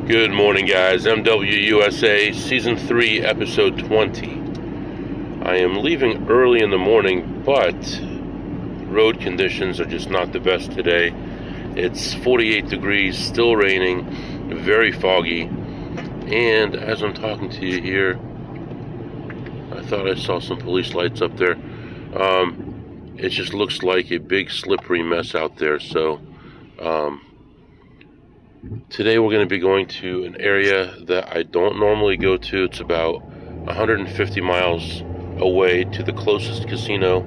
Good morning, guys. MWUSA Season 3, Episode 20. I am leaving early in the morning, but road conditions are just not the best today. It's 48 degrees, still raining, very foggy, and as I'm talking to you here, I thought I saw some police lights up there. It just looks like a big slippery mess out there, so today we're going to be going to an area that I don't normally go to. It's about 150 miles away to the closest casino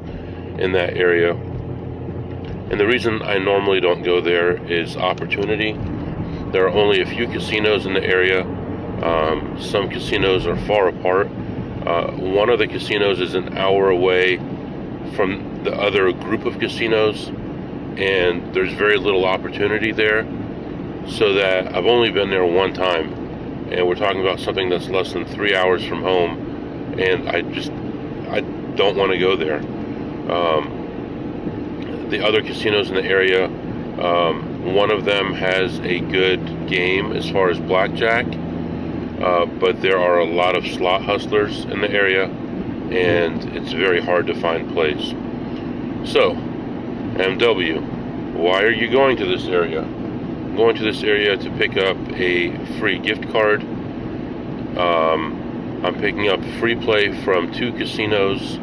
in that area. And the reason I normally don't go there is opportunity. There are only a few casinos in the area. Some casinos are far apart. One of the casinos is an hour away from the other group of casinos, and there's very little opportunity there. So that I've only been there one time, and we're talking about something that's less than 3 hours from home, and I don't want to go there. The other casinos in the area, one of them has a good game as far as blackjack, but there are a lot of slot hustlers in the area, and it's very hard to find plays. So, MW, why are you going to this area? I'm going to this area to pick up a free gift card. I'm picking up free play from 2 casinos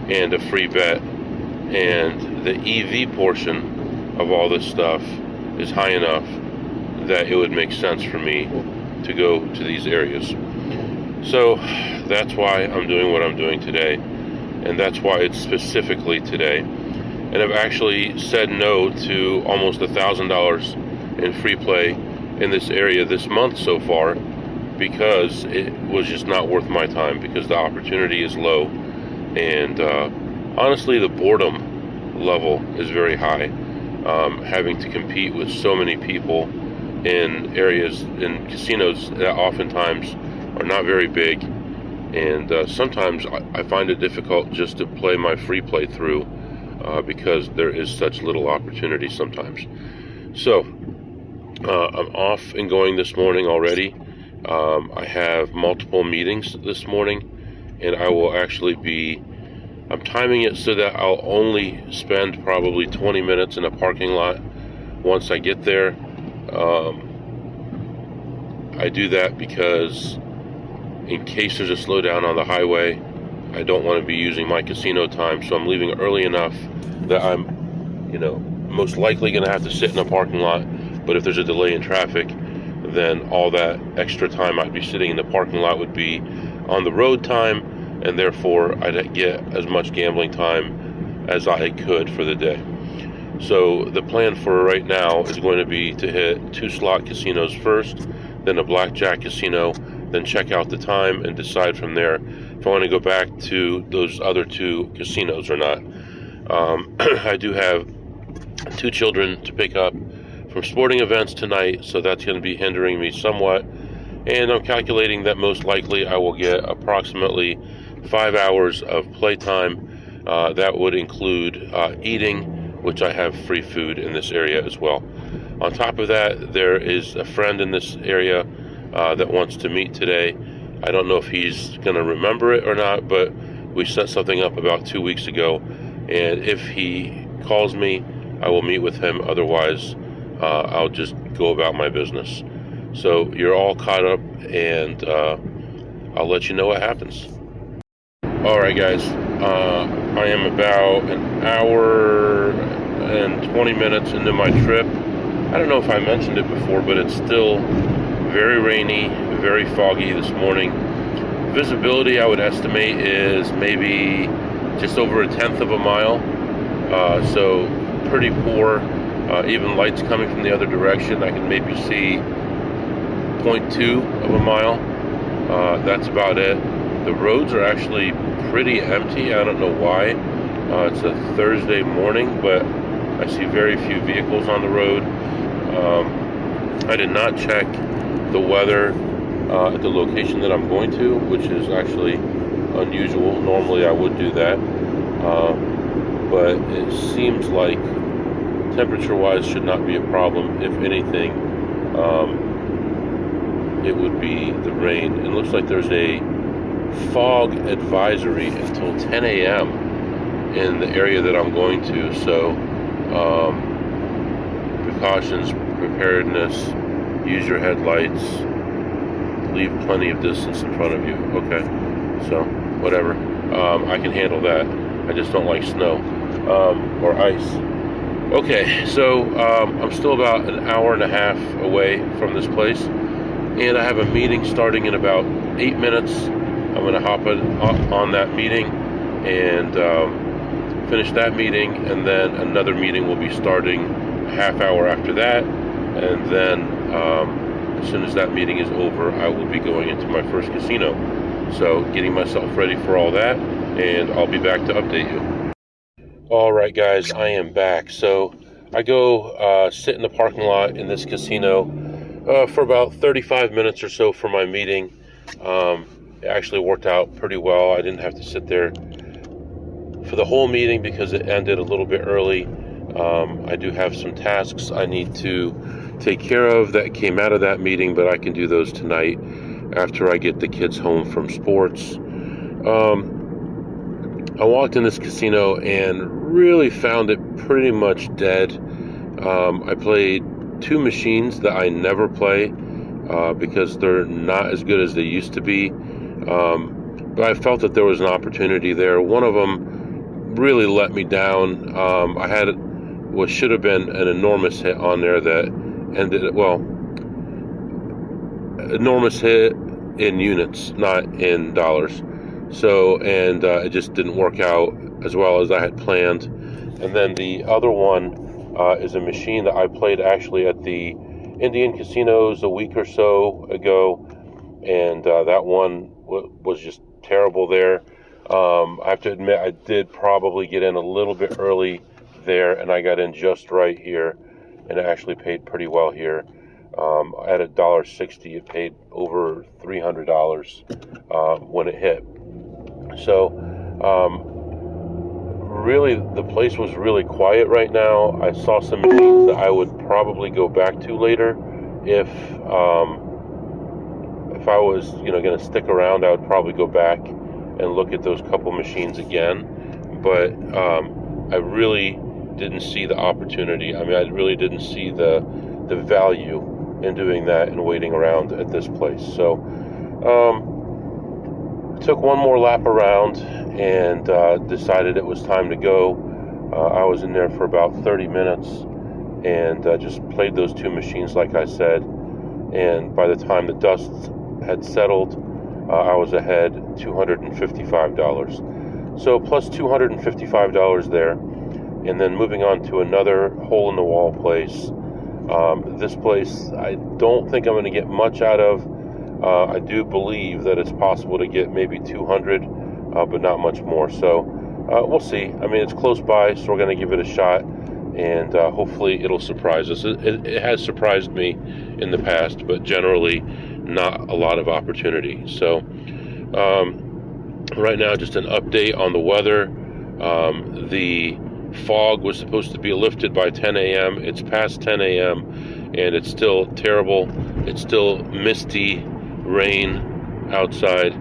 and a free bet. And the EV portion of all this stuff is high enough that it would make sense for me to go to these areas. So that's why I'm doing what I'm doing today. And that's why it's specifically today. And I've actually said no to almost $1,000 in free play in this area this month so far, because it was just not worth my time, because the opportunity is low, and honestly the boredom level is very high, having to compete with so many people in areas, in casinos that oftentimes are not very big, and sometimes I find it difficult just to play my free play through, because there is such little opportunity sometimes. So I'm off and going this morning already. I have multiple meetings this morning, and I will actually I'm timing it so that I'll only spend probably 20 minutes in a parking lot once I get there. I do that because in case there's a slowdown on the highway, I don't want to be using my casino time, so I'm leaving early enough that I'm, most likely going to have to sit in a parking lot. But if there's a delay in traffic, then all that extra time I'd be sitting in the parking lot would be on the road time, and therefore I'd get as much gambling time as I could for the day. So the plan for right now is going to be to hit 2 slot casinos first, then a blackjack casino, then check out the time and decide from there if I want to go back to those other 2 casinos or not. I do have 2 children to pick up from sporting events tonight, so that's going to be hindering me somewhat, and I'm calculating that most likely I will get approximately 5 hours of playtime. That would include eating, which I have free food in this area as well. On top of that, there is a friend in this area that wants to meet today. I don't know if he's going to remember it or not, but we set something up about 2 weeks ago, and if he calls me, I will meet with him. Otherwise, I'll just go about my business. So you're all caught up, and I'll let you know what happens. Alright guys, I am about an hour and 20 minutes into my trip. I don't know if I mentioned it before, but it's still very rainy, very foggy this morning. Visibility, I would estimate, is maybe just over 1/10 of a mile, so pretty poor. Even lights coming from the other direction, I can maybe see 0.2 of a mile. That's about it. The roads are actually pretty empty. I don't know why. It's a Thursday morning, but I see very few vehicles on the road. I did not check the weather at the location that I'm going to, which is actually unusual. Normally I would do that, but it seems like temperature wise should not be a problem. If anything, it would be the rain. It looks like there's a fog advisory until 10 a.m. in the area that I'm going to. So precautions, preparedness, use your headlights, leave plenty of distance in front of you. Okay, so whatever, I can handle that. I just don't like snow or ice. Okay, so I'm still about an hour and a half away from this place, and I have a meeting starting in about 8 minutes. I'm going to hop on that meeting and finish that meeting, and then another meeting will be starting a half hour after that, and then as soon as that meeting is over, I will be going into my first casino. So getting myself ready for all that, and I'll be back to update you. All right, guys, I am back. So I go sit in the parking lot in this casino for about 35 minutes or so for my meeting. It actually worked out pretty well. I didn't have to sit there for the whole meeting because it ended a little bit early. I do have some tasks I need to take care of that came out of that meeting, but I can do those tonight after I get the kids home from sports. I walked in this casino and really found it pretty much dead. I played 2 machines that I never play because they're not as good as they used to be. But I felt that there was an opportunity there. One of them really let me down. I had what should have been an enormous hit on there that ended, well, enormous hit in units, not in dollars. So, and it just didn't work out as well as I had planned. And then the other one is a machine that I played actually at the Indian casinos a week or so ago, and that one was just terrible there. I have to admit, I did probably get in a little bit early there, and I got in just right here, and it actually paid pretty well here. At $1.60, it paid over $300 when it hit. So, really, the place was really quiet right now. I saw some machines that I would probably go back to later. If I was, going to stick around, I would probably go back and look at those couple machines again. But I really didn't see the opportunity. I mean, I really didn't see the value in doing that and waiting around at this place. So, took one more lap around and decided it was time to go. I was in there for about 30 minutes and just played those 2 machines like I said, and by the time the dust had settled, I was ahead $255. So plus $255 there, and then moving on to another hole-in-the-wall place. This place I don't think I'm going to get much out of. I do believe that it's possible to get maybe 200, but not much more. So we'll see. I mean, it's close by, so we're going to give it a shot, and hopefully it'll surprise us. It has surprised me in the past, but generally not a lot of opportunity. So right now, just an update on the weather. The fog was supposed to be lifted by 10 a.m. It's past 10 a.m. and it's still terrible. It's still misty, rain outside,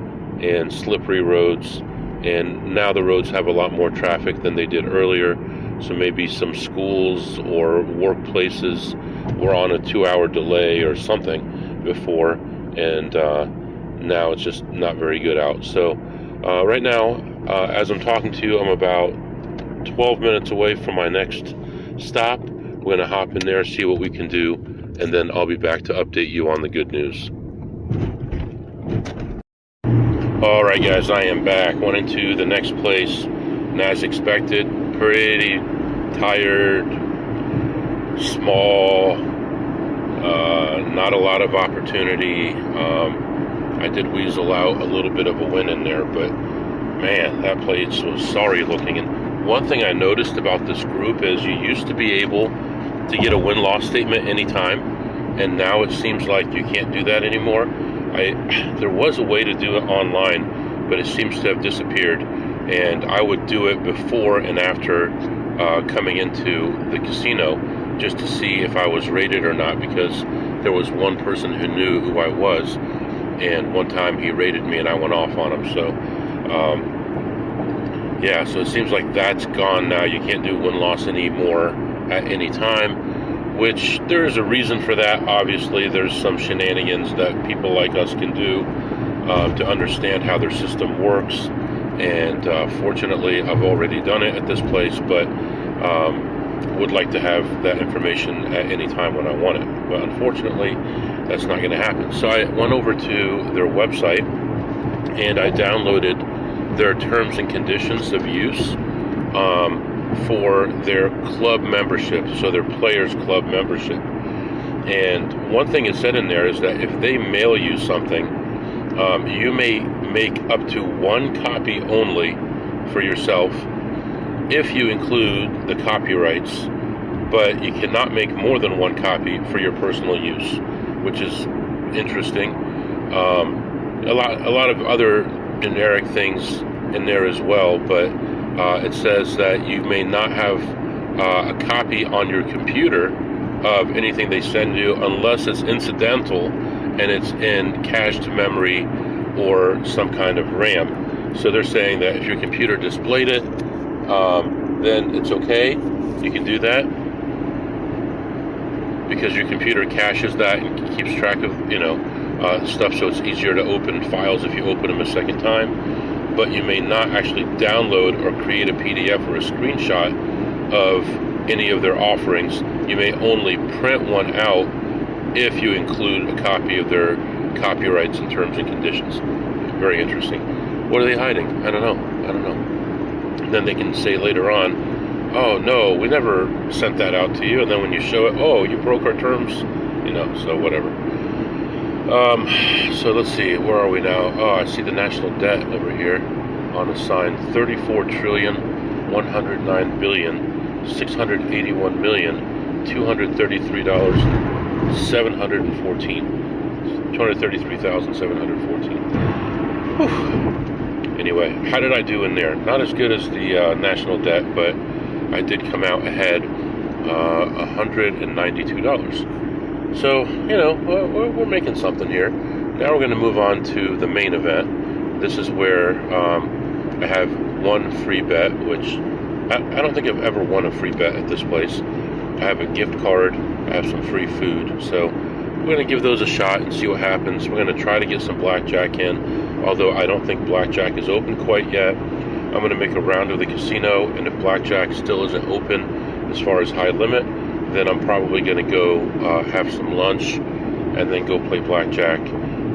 and slippery roads. And now the roads have a lot more traffic than they did earlier. So maybe some schools or workplaces were on a 2-hour delay or something before, and now it's just not very good out. So right now, as I'm talking to you, I'm about 12 minutes away from my next stop. We're going to hop in there, see what we can do, and then I'll be back to update you on the good news. All right, guys, I am back. Went into the next place, and as expected, pretty tired, small, not a lot of opportunity. I did weasel out a little bit of a win in there, but man, that place was sorry looking. And one thing I noticed about this group is you used to be able to get a win-loss statement anytime, and now it seems like you can't do that anymore. There was a way to do it online, but it seems to have disappeared, and I would do it before and after coming into the casino just to see if I was rated or not, because there was one person who knew who I was, and one time he raided me and I went off on him. So yeah, so it seems like that's gone now. You can't do win-loss anymore at any time, which there is a reason for that. Obviously, there's some shenanigans that people like us can do to understand how their system works. And fortunately, I've already done it at this place, but would like to have that information at any time when I want it. But unfortunately, that's not going to happen. So I went over to their website and I downloaded their terms and conditions of use for their club membership, so their Players Club membership. And one thing it said in there is that if they mail you something, you may make up to one copy only for yourself if you include the copyrights, but you cannot make more than one copy for your personal use, which is interesting. A lot of other generic things in there as well, but it says that you may not have a copy on your computer of anything they send you unless it's incidental and it's in cached memory or some kind of RAM. So they're saying that if your computer displayed it, then it's okay. You can do that because your computer caches that and keeps track of, stuff, so it's easier to open files if you open them a second time. But you may not actually download or create a PDF or a screenshot of any of their offerings. You may only print one out if you include a copy of their copyrights and terms and conditions. Very interesting. What are they hiding? I don't know. And then they can say later on, oh no, we never sent that out to you. And then when you show it, oh, you broke our terms, so whatever. So let's see, where are we now? Oh, I see the national debt over here on a sign, $34,109,714. Anyway, how did I do in there? Not as good as the national debt, but I did come out ahead, $192. So, we're making something here. Now we're going to move on to the main event. This is where I have one free bet, which I don't think I've ever won a free bet at this place. I have a gift card. I have some free food. So we're going to give those a shot and see what happens. We're going to try to get some blackjack in, although I don't think blackjack is open quite yet. I'm going to make a round of the casino, and if blackjack still isn't open as far as high limit, then I'm probably going to go have some lunch and then go play blackjack,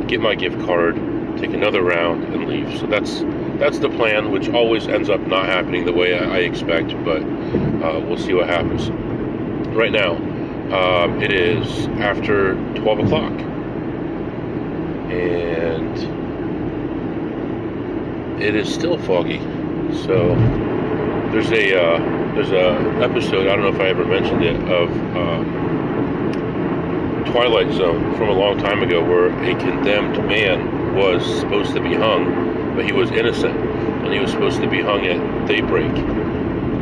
get my gift card, take another round, and leave. So that's the plan, which always ends up not happening the way I expect, but we'll see what happens. Right now, it is after 12 o'clock, and it is still foggy. So there's a episode, I don't know if I ever mentioned it, of Twilight Zone from a long time ago, where a condemned man was supposed to be hung, but he was innocent, and he was supposed to be hung at daybreak,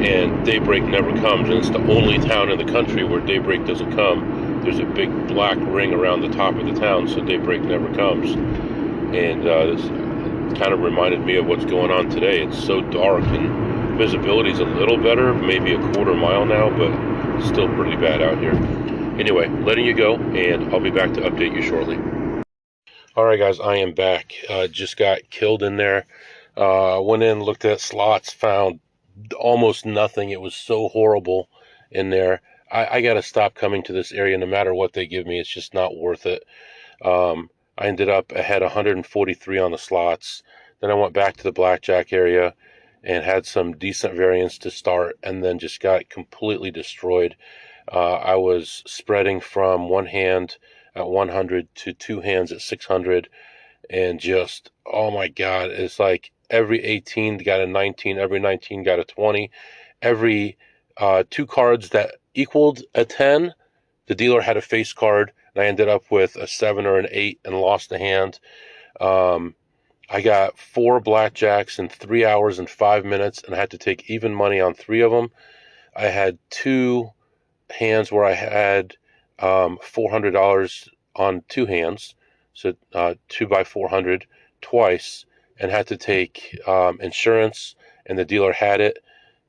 and daybreak never comes, and it's the only town in the country where daybreak doesn't come. There's a big black ring around the top of the town, so daybreak never comes. And this kind of reminded me of what's going on today. It's so dark, and visibility's a little better, maybe a quarter mile now, but still pretty bad out here. Anyway, letting you go, and I'll be back to update you shortly. Alright guys, I am back. Just got killed in there. Went in, looked at slots, found almost nothing. It was so horrible in there. I got to stop coming to this area no matter what they give me. It's just not worth it. I ended up ahead 143 on the slots. Then I went back to the blackjack area and had some decent variance to start, and then just got completely destroyed. I was spreading from one hand at 100 to two hands at 600, and just, oh my God, it's like every 18 got a 19, every 19 got a 20. Every two cards that equaled a 10, the dealer had a face card, and I ended up with a 7 or an 8 and lost a hand. I got 4 blackjacks in 3 hours and 5 minutes, and I had to take even money on 3 of them. I had 2 hands where I had $400 on two hands, so 2x400 twice, and had to take insurance, and the dealer had it.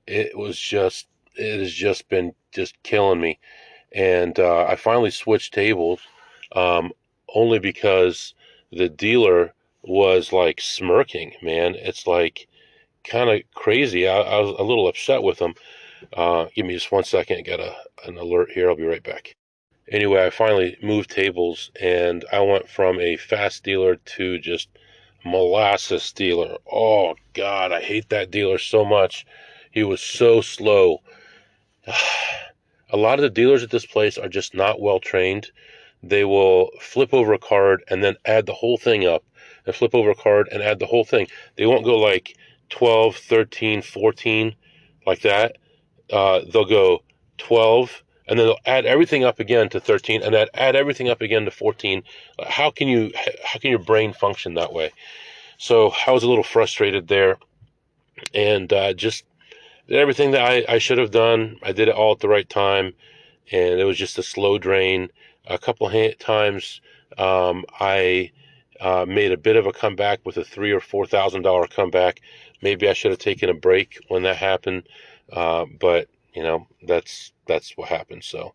It has just been just killing me. And I finally switched tables, um, only because the dealer was like smirking, man. It's like kind of crazy. I was a little upset with him. Give me just 1 second. I got an alert here. I'll be right back. Anyway, I finally moved tables, and I went from a fast dealer to just molasses dealer. Oh God, I hate that dealer so much. He was so slow. A lot of the dealers at this place are just not well trained. They will flip over a card and then add the whole thing up, and flip over a card and add the whole thing. They won't go like 12, 13, 14 like that. They'll go 12, and then they'll add everything up again to 13, and then add everything up again to 14. How can your brain function that way? So I was a little frustrated there, and just did everything that I should have done. I did it all at the right time, and it was just a slow drain. A couple times, I made a bit of a comeback with a $3,000 or $4,000 comeback. Maybe I should have taken a break when that happened, but that's what happened. So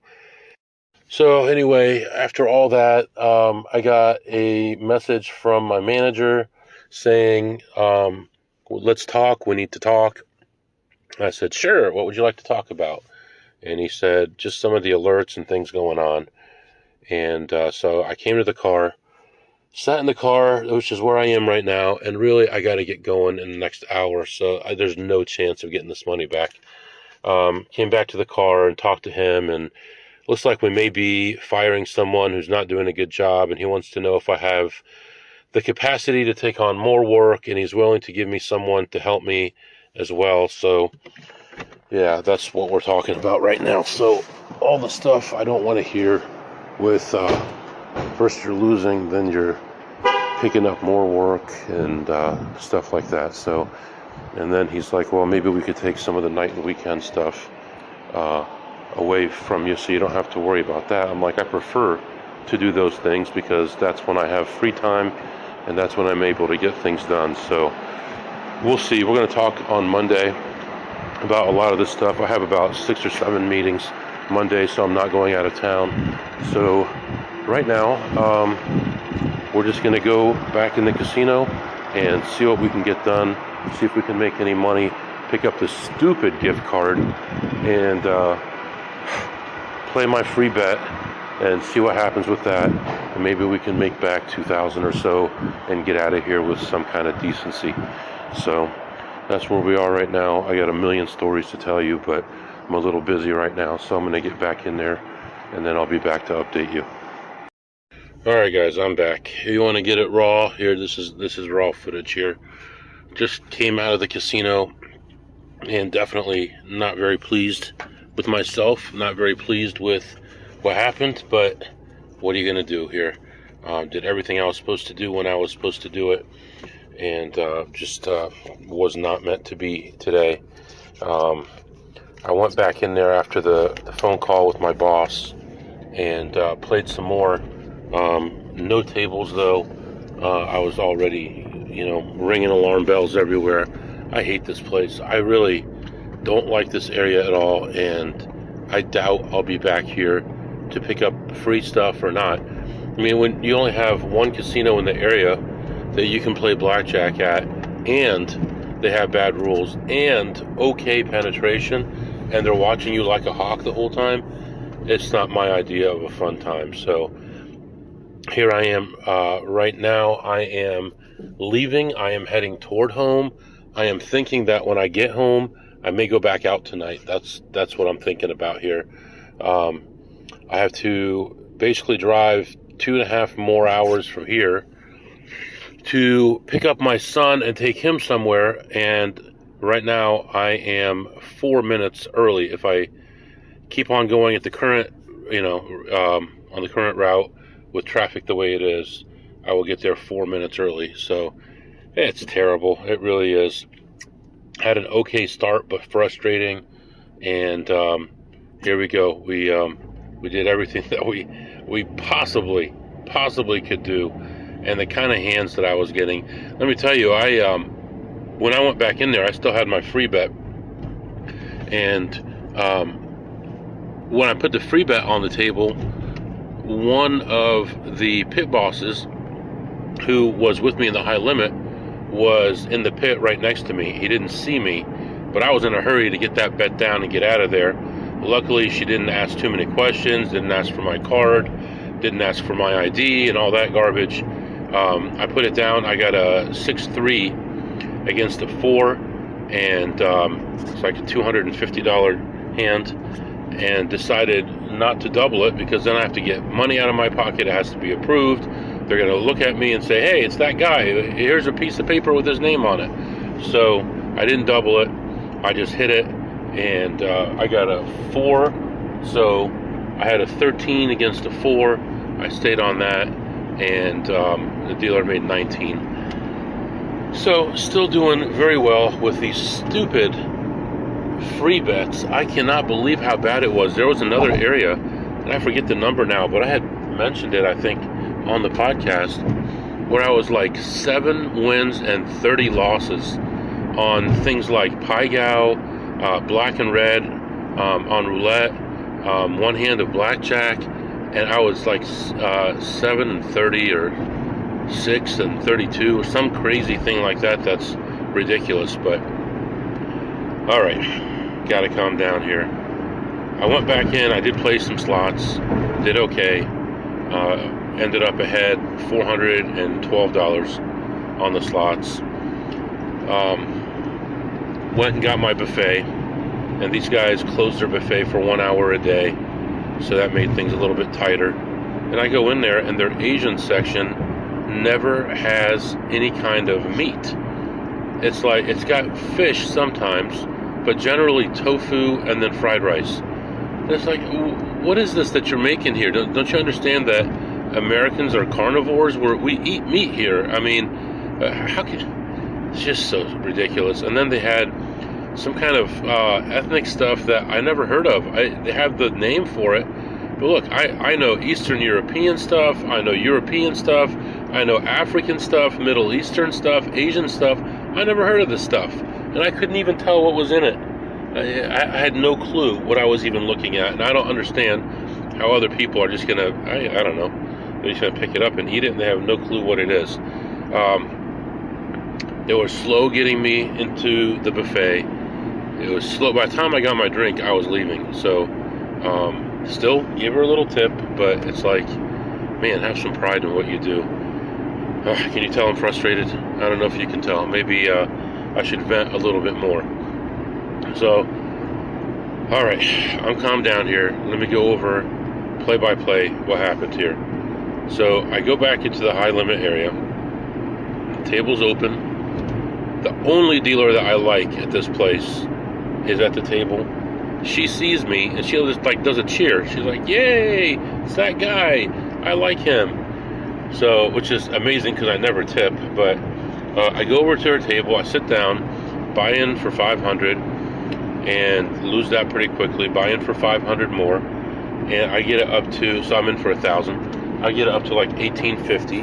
anyway, after all that, I got a message from my manager saying, "Let's talk. We need to talk." I said, "Sure. What would you like to talk about?" And he said, "Just some of the alerts and things going on." And so I came to the car, sat in the car, which is where I am right now, and really I got to get going in the next hour, so there's no chance of getting this money back. Came back to the car and talked to him, and looks like we may be firing someone who's not doing a good job, and he wants to know if I have the capacity to take on more work, and he's willing to give me someone to help me as well. So yeah, that's what we're talking about right now. So all the stuff I don't want to hear with first you're losing, then you're picking up more work and stuff like that. So, and then he's like, well, maybe we could take some of the night and weekend stuff away from you so you don't have to worry about that. I'm like, I prefer to do those things because that's when I have free time and that's when I'm able to get things done. So we'll see. We're going to talk on Monday about a lot of this stuff. I have about 6 or 7 meetings Monday, so I'm not going out of town. So right now, we're just going to go back in the casino and see what we can get done, see if we can make any money, pick up this stupid gift card, and play my free bet and see what happens with that. And maybe we can make back $2,000 or so and get out of here with some kind of decency. So that's where we are right now. I got a million stories to tell you, but I'm a little busy right now, so I'm going to get back in there, and then I'll be back to update you. All right, guys, I'm back. If you want to get it raw, here, this is raw footage here. Just came out of the casino, and definitely not very pleased with myself, not very pleased with what happened, but what are you going to do here? Did everything I was supposed to do when I was supposed to do it, and just was not meant to be today. I went back in there after the phone call with my boss and played some more. No tables, though. I was already, ringing alarm bells everywhere. I hate this place. I really don't like this area at all, and I doubt I'll be back here to pick up free stuff or not. I mean, when you only have one casino in the area that you can play blackjack at, and they have bad rules, and okay penetration, and they're watching you like a hawk the whole time, it's not my idea of a fun time. So here I am. Right now I am leaving. I am heading toward home. I am thinking that when I get home, I may go back out tonight. That's what I'm thinking about here. I have to basically drive 2.5 more hours from here to pick up my son and take him somewhere, and right now I am 4 minutes early. If I keep on going at the current, on the current route with traffic the way it is, I will get there 4 minutes early. So it's terrible. It really is. Had an okay start, but frustrating. And here we go. We did everything that we possibly possibly could do, and the kind of hands that I was getting. Let me tell you, when I went back in there, I still had my free bet, and when I put the free bet on the table, one of the pit bosses who was with me in the high limit was in the pit right next to me. He didn't see me, but I was in a hurry to get that bet down and get out of there. Luckily, she didn't ask too many questions, didn't ask for my card, didn't ask for my ID and all that garbage. I put it down. I got a 6-3 against a 4, and it's like a $250 hand, and decided not to double it because then I have to get money out of my pocket. It has to be approved. They're going to look at me and say, hey, it's that guy. Here's a piece of paper with his name on it. So I didn't double it. I just hit it, and I got a 4. So I had a 13 against a 4. I stayed on that, and the dealer made 19. So still doing very well with these stupid free bets. I cannot believe how bad it was. There was another area, and I forget the number now, but I had mentioned it, I think, on the podcast, where I was like 7 wins and 30 losses on things like Pai Gow, black and red, on roulette, one hand of blackjack, and I was like 7 and 30 or 6 and 32 or some crazy thing like that. That's ridiculous. But all right, gotta calm down here. I went back in. I did play some slots, did okay. Ended up ahead $412 on the slots. Went and got my buffet, and these guys closed their buffet for 1 hour a day, so that made things a little bit tighter. And I go in there, and their Asian section never has any kind of meat. It's like, it's got fish sometimes, but generally tofu and then fried rice. And it's like, what is this that you're making here? Don't you understand that Americans are carnivores? We eat meat here. I mean, how can... It's just so ridiculous. And then they had some kind of ethnic stuff that I never heard of. They have the name for it. But look, I know Eastern European stuff. I know European stuff. I know African stuff, Middle Eastern stuff, Asian stuff. I never heard of this stuff. And I couldn't even tell what was in it. I had no clue what I was even looking at. And I don't understand how other people are just going to, I don't know, they're just going to pick it up and eat it, and they have no clue what it is. They were slow getting me into the buffet. It was slow. By the time I got my drink, I was leaving. So, still gave her a little tip, but it's like, man, have some pride in what you do. Can you tell I'm frustrated? I don't know if you can tell. Maybe I should vent a little bit more. So, all right, I'm calmed down here. Let me go over play-by-play what happened here. So I go back into the high limit area. The table's open. The only dealer that I like at this place is at the table. She sees me and she just like does a cheer. She's like, "Yay! It's that guy. I like him." So, which is amazing because I never tip. But I go over to her table. I sit down, buy in for 500, and lose that pretty quickly. Buy in for 500 more, and I get it up to. So I'm in for 1,000. I get it up to like 1,850,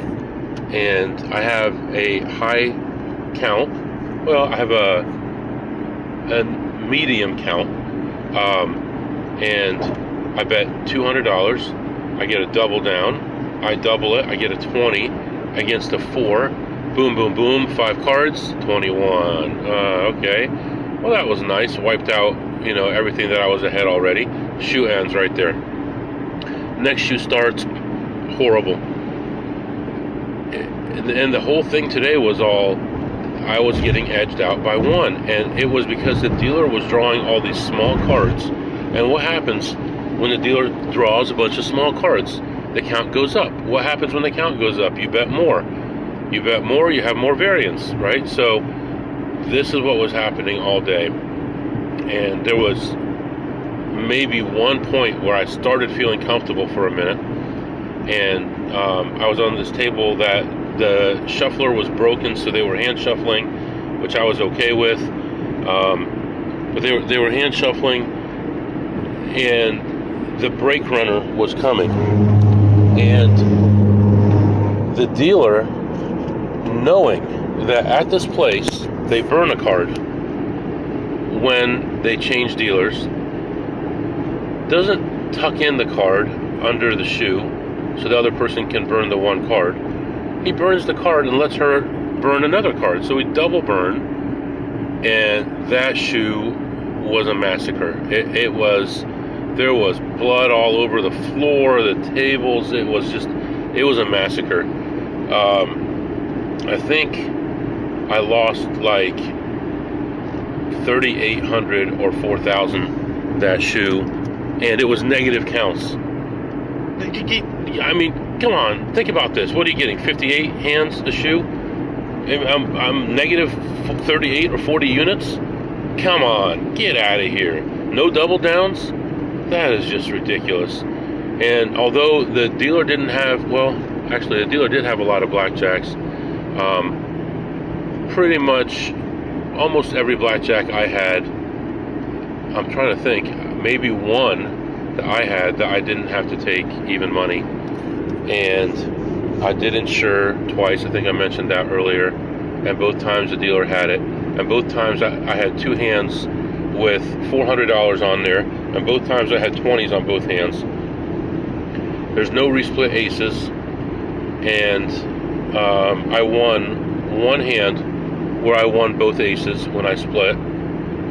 and I have a high count. Well, I have a medium count, and I bet $200. I get a double down. I double it. I get a 20 against a 4. Boom, boom, boom. 5 cards. 21. Okay. Well, that was nice. Wiped out, everything that I was ahead already. Shoe ends right there. Next shoe starts. Horrible. And the whole thing today was all, I was getting edged out by 1, and it was because the dealer was drawing all these small cards. And what happens when the dealer draws a bunch of small cards? The count goes up. What happens when the count goes up? You bet more. You bet more, you have more variance, right? So this is what was happening all day. And there was maybe one point where I started feeling comfortable for a minute. And I was on this table that the shuffler was broken, so they were hand shuffling, which I was okay with. But they were hand shuffling, and the brake runner was coming. And the dealer, knowing that at this place they burn a card when they change dealers, doesn't tuck in the card under the shoe so the other person can burn the one card. He burns the card and lets her burn another card. So we double burn, and that shoe was a massacre. There was blood all over the floor, the tables. It was a massacre. I think I lost like 3,800 or 4,000 that shoe, and it was negative counts. I mean, come on, think about this. What are you getting? 58 hands a shoe? I'm negative 38 or 40 units? Come on, get out of here. No double downs? That is just ridiculous. And although the dealer didn't have, well, actually the dealer did have a lot of blackjacks. Pretty much almost every blackjack I had, I'm trying to think, maybe one that I had that I didn't have to take even money. And I did insure twice. I think I mentioned that earlier. And both times the dealer had it. And both times I had two hands with $400 on there. And both times I had 20s on both hands. There's no resplit aces. And I won one hand where I won both aces when I split.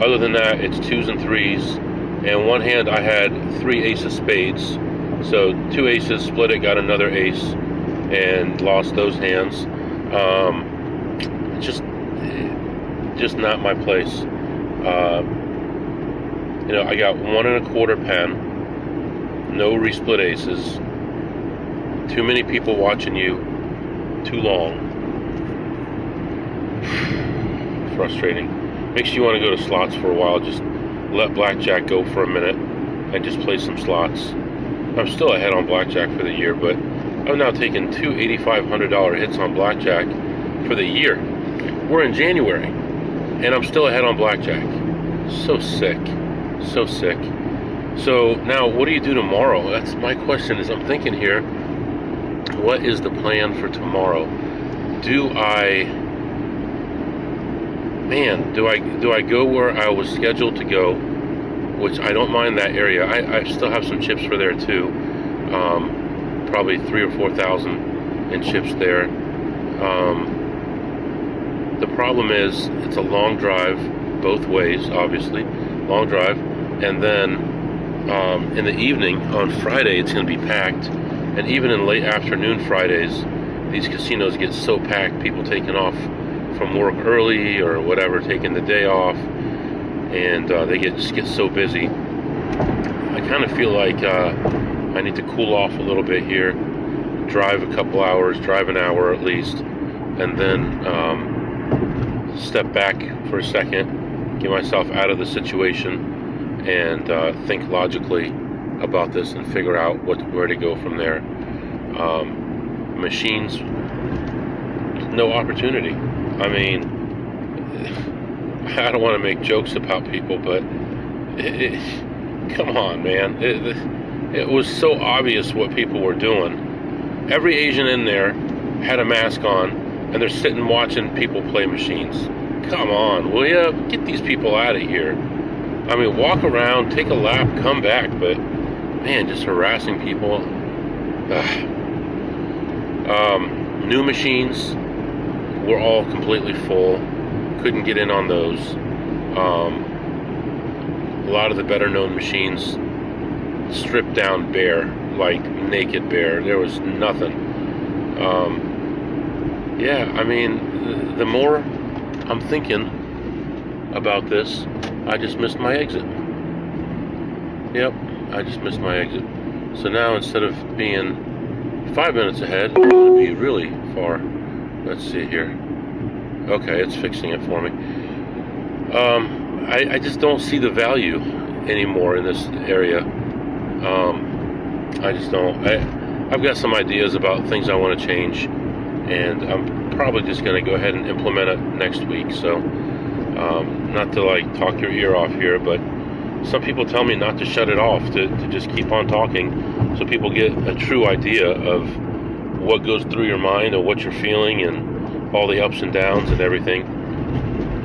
Other than that, it's twos and threes. And one hand I had 3 aces of spades. So 2 aces, split it, got another ace, and lost those hands. Just not my place. I got 1 1/4 pen, no resplit aces, too many people watching you, too long. Frustrating. Makes you want to go to slots for a while. Just let blackjack go for a minute and just play some slots. I'm still ahead on blackjack for the year, but I've now taken 2 $8,500 hits on blackjack for the year. We're in January, and I'm still ahead on blackjack. So sick. So sick. So now, what do you do tomorrow? That's my question. Is I'm thinking here, what is the plan for tomorrow? Do I go where I was scheduled to go, which I don't mind that area. I still have some chips for there too. Probably 3,000 or 4,000 in chips there. The problem is it's a long drive both ways, obviously. Long drive. And then in the evening on Friday it's going to be packed. And even in late afternoon Fridays, these casinos get so packed, people taking off from work early or whatever, taking the day off, and they just get so busy. I kind of feel like I need to cool off a little bit here, drive a couple hours, drive an hour at least, and then step back for a second, get myself out of the situation, and think logically about this and figure out where to go from there. Machines, no opportunity. I mean, I don't want to make jokes about people, but come on, man. It was so obvious what people were doing. Every Asian in there had a mask on, and they're sitting watching people play machines. Come on, will ya? Get these people out of here. I mean, walk around, take a lap, come back, but man, just harassing people. New machines were all completely full. Couldn't get in on those. A lot of the better known machines stripped down bare, like naked bare. There was nothing. Yeah, I mean, the more I'm thinking about this, I just missed my exit. Yep, I just missed my exit. So now instead of being 5 minutes ahead, I'm going to be really far. Let's see here. Okay, it's fixing it for me. I just don't see the value anymore in this area. I just don't. I've got some ideas about things I want to change, and I'm probably just going to go ahead and implement it next week. So, not to like talk your ear off here, but some people tell me not to shut it off, to just keep on talking, so people get a true idea of what goes through your mind and what you're feeling and all the ups and downs and everything.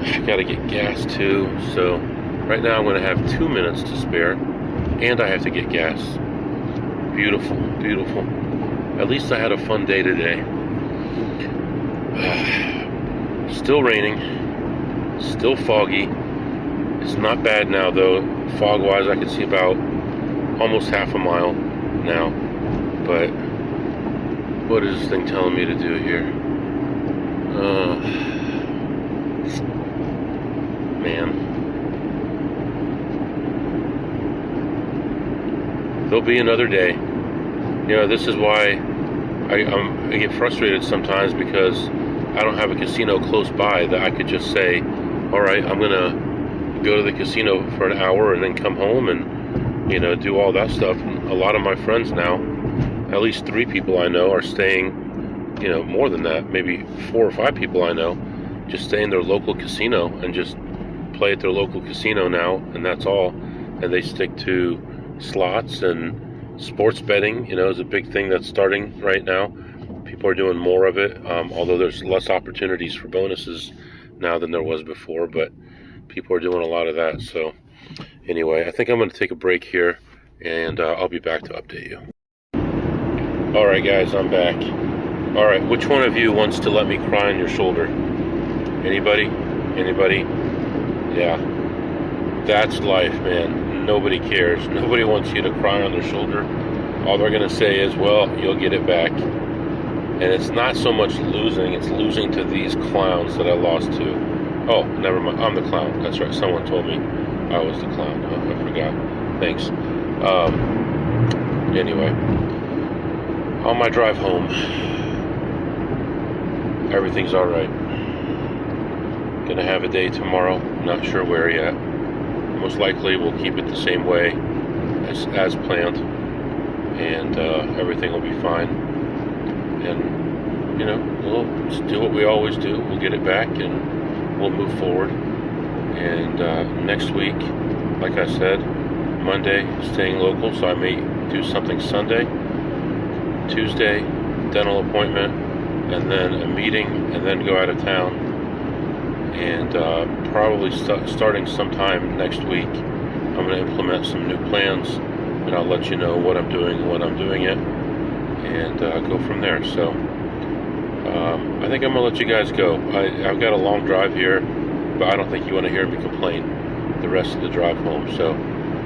I gotta get gas too, so right now I'm gonna have 2 minutes to spare, and I have to get gas. Beautiful, beautiful. At least I had a fun day today. Still raining, still foggy. It's not bad now though. Fog-wise, I can see about almost half a mile now. But what is this thing telling me to do here? Man. There'll be another day. You know, this is why I get frustrated sometimes, because I don't have a casino close by that I could just say, all right, I'm gonna go to the casino for an hour and then come home and, you know, do all that stuff. And a lot of my friends now, at least 3 people I know, are staying, you know, more than that, maybe 4 or 5 people I know, just stay in their local casino and just play at their local casino now, and that's all. And they stick to slots, and sports betting, you know, is a big thing that's starting right now. People are doing more of it, although there's less opportunities for bonuses now than there was before, but people are doing a lot of that. So anyway, I think I'm going to take a break here, and I'll be back to update you. All right, guys, I'm back. All right, which one of you wants to let me cry on your shoulder? Anybody? Anybody? Yeah. That's life, man. Nobody cares. Nobody wants you to cry on their shoulder. All they're going to say is, well, you'll get it back. And it's not so much losing, it's losing to these clowns that I lost to. Oh, never mind. I'm the clown. That's right. Someone told me I was the clown. Oh, I forgot. Thanks. Anyway, on my drive home, everything's all right. Gonna have a day tomorrow. Not sure where yet. Most likely we'll keep it the same way as planned, and everything will be fine. And you know, we'll just do what we always do. We'll get it back and we'll move forward. And next week, like I said, Monday, staying local, so I may do something Sunday. Tuesday, dental appointment, and then a meeting, and then go out of town. And probably starting sometime next week, I'm going to implement some new plans, and I'll let you know what I'm doing and when I'm doing it, and go from there. So I think I'm going to let you guys go. I've got a long drive here, but I don't think you want to hear me complain the rest of the drive home. So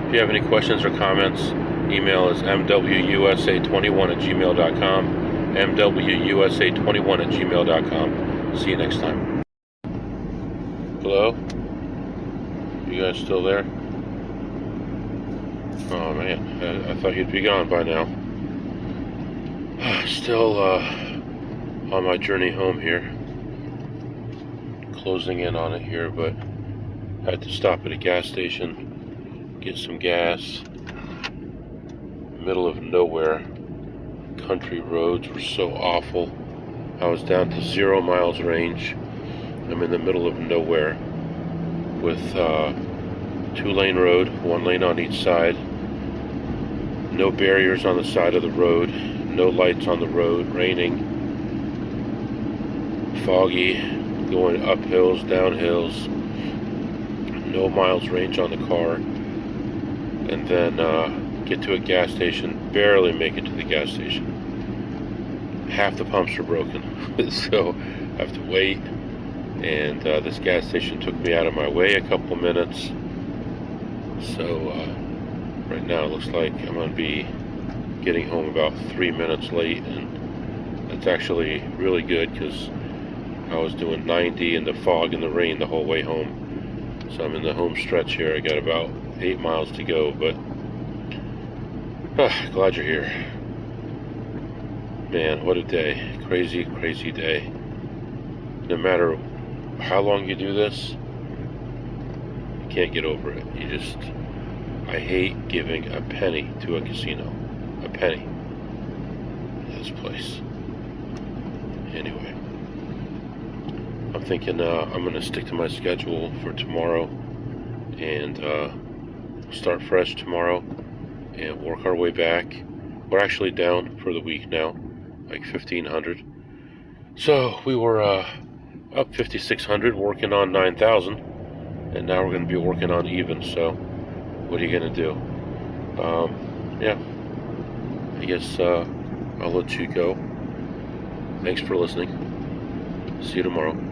if you have any questions or comments, email is mwusa21@gmail.com, mwusa21@gmail.com. See you next time. Hello? You guys still there? Oh man, I thought you'd be gone by now. Still on my journey home here. Closing in on it here, but I had to stop at a gas station, get some gas. Middle of nowhere. Country roads were so awful. I was down to 0 miles range. I'm in the middle of nowhere with 2-lane road, 1 lane on each side. No barriers on the side of the road, no lights on the road, raining, foggy, going up hills, down hills, no miles range on the car, and then get to a gas station, barely make it to the gas station. Half the pumps are broken, so I have to wait. And this gas station took me out of my way a couple minutes. So right now it looks like I'm going to be getting home about 3 minutes late, and that's actually really good because I was doing 90 in the fog and the rain the whole way home. So I'm in the home stretch here. I got about 8 miles to go, but glad you're here. Man, what a day. Crazy, crazy day. No matter how long you do this, you can't get over it. I hate giving a penny to a casino. A penny. This place. Anyway, I'm thinking I'm going to stick to my schedule for tomorrow and start fresh tomorrow and work our way back. We're actually down for the week now. I like 1,500. So we were up 5,600 working on 9,000, and now we're going to be working on even. So what are you going to do? Yeah, I guess I'll let you go. Thanks for listening. See you tomorrow.